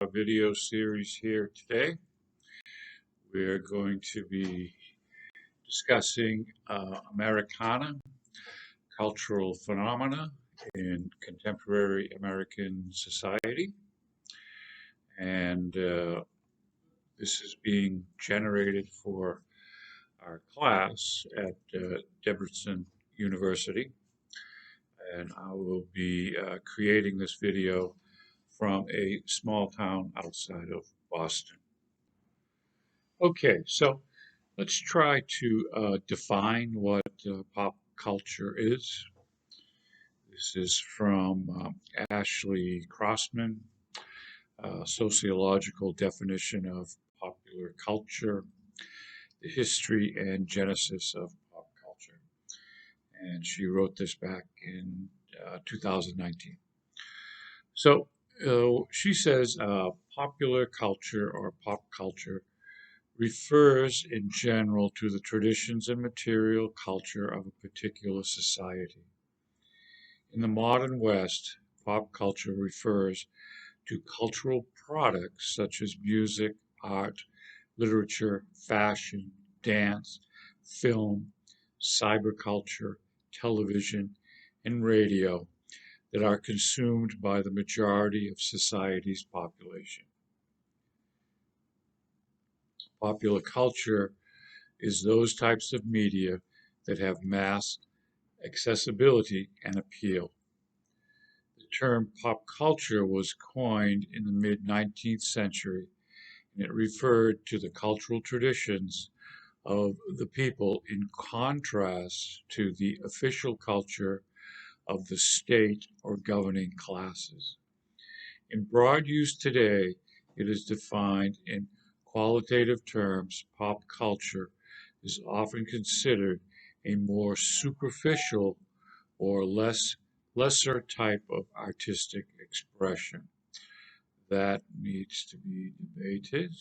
video series here today. We're going to be discussing Americana, cultural phenomena in contemporary American society. And this is being generated for our class at Debrecen University. And I will be creating this video from a small town outside of Boston. Okay, so let's try to define what pop culture is. This is from Ashley Crossman, Sociological Definition of Popular Culture, the History and Genesis of Pop Culture. And she wrote this back in 2019. So she says popular culture or pop culture refers in general to the traditions and material culture of a particular society. In the modern West, pop culture refers to cultural products such as music, art, literature, fashion, dance, film, cyberculture, television, and radio that are consumed by the majority of society's population. Popular culture is those types of media that have mass accessibility and appeal. The term pop culture was coined in the mid-19th century, and it referred to the cultural traditions of the people in contrast to the official culture of the state or governing classes. In broad use today, it is defined in qualitative terms. Pop culture is often considered a more superficial or lesser type of artistic expression. That needs to be debated.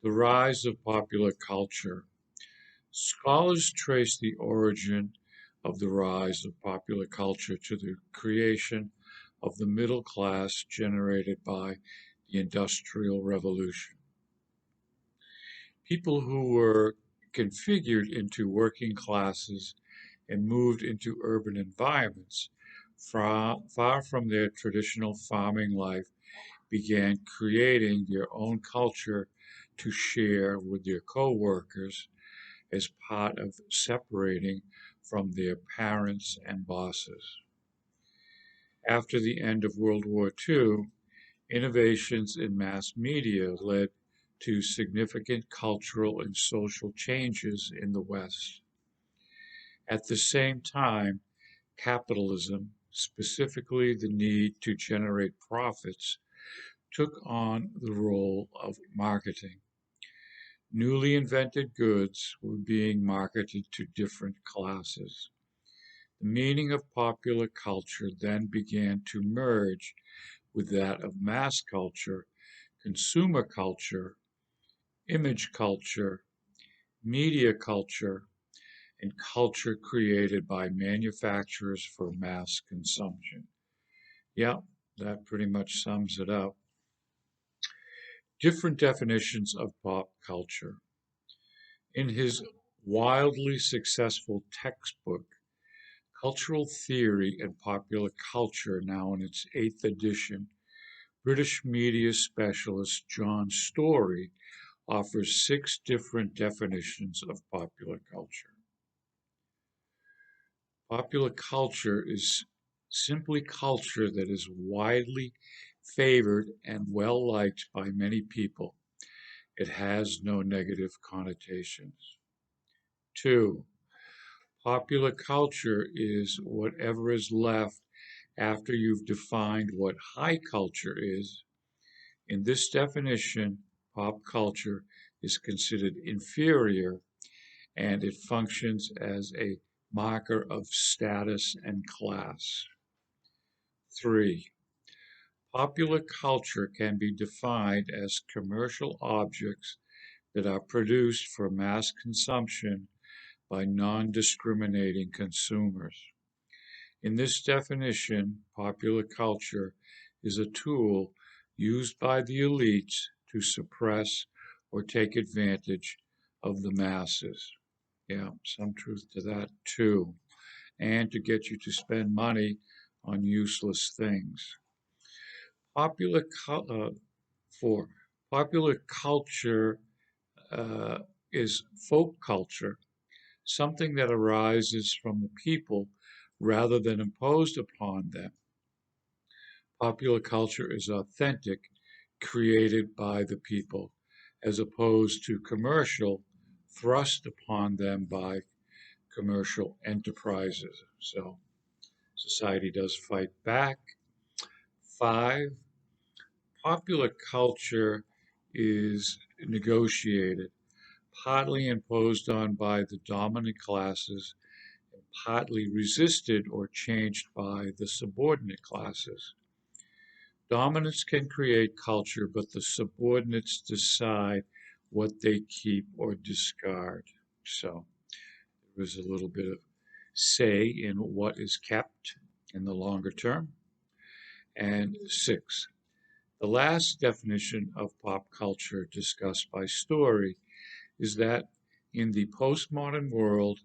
The rise of popular culture. Scholars trace the origin of the rise of popular culture to the creation of the middle class generated by the Industrial Revolution. People who were configured into working classes and moved into urban environments, far from their traditional farming life, began creating their own culture to share with their co-workers as part of separating from their parents and bosses. After the end of World War II, innovations in mass media led to significant cultural and social changes in the West. At the same time, capitalism, specifically the need to generate profits, took on the role of marketing. Newly invented goods were being marketed to different classes. The meaning of popular culture then began to merge with that of mass culture, consumer culture, image culture, media culture, and culture created by manufacturers for mass consumption. Yeah, that pretty much sums it up. Different definitions of pop culture. In his wildly successful textbook, Cultural Theory and Popular Culture, now in its 8th edition, British media specialist John Story offers 6 different definitions of popular culture. Popular culture is simply culture that is widely favored and well liked by many people. It has no negative connotations. 2. Popular culture is whatever is left after you've defined what high culture is. In this definition, pop culture is considered inferior and it functions as a marker of status and class. 3. Popular culture can be defined as commercial objects that are produced for mass consumption by non-discriminating consumers. In this definition, popular culture is a tool used by the elites to suppress or take advantage of the masses. Yeah, some truth to that too. And to get you to spend money on useless things. Popular for popular culture uh, is folk culture, something that arises from the people rather than imposed upon them. Popular culture is authentic, created by the people, as opposed to commercial, thrust upon them by commercial enterprises. So society does fight back. Five, popular culture is negotiated, partly imposed on by the dominant classes, and partly resisted or changed by the subordinate classes. Dominants can create culture, but the subordinates decide what they keep or discard. So there is a little bit of say in what is kept in the longer term. And six, the last definition of pop culture discussed by Story is that in the postmodern world,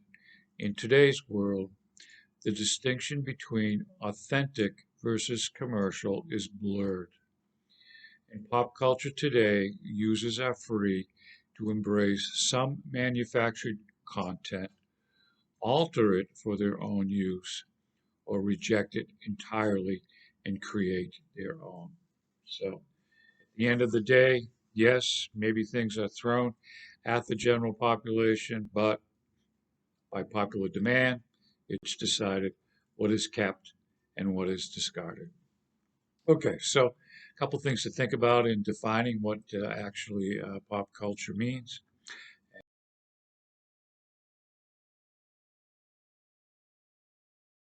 in today's world, the distinction between authentic versus commercial is blurred. And pop culture today, users are free to embrace some manufactured content, alter it for their own use, or reject it entirely and create their own. So, at the end of the day, yes, maybe things are thrown at the general population, but by popular demand, it's decided what is kept and what is discarded. Okay, so a couple things to think about in defining what actually pop culture means.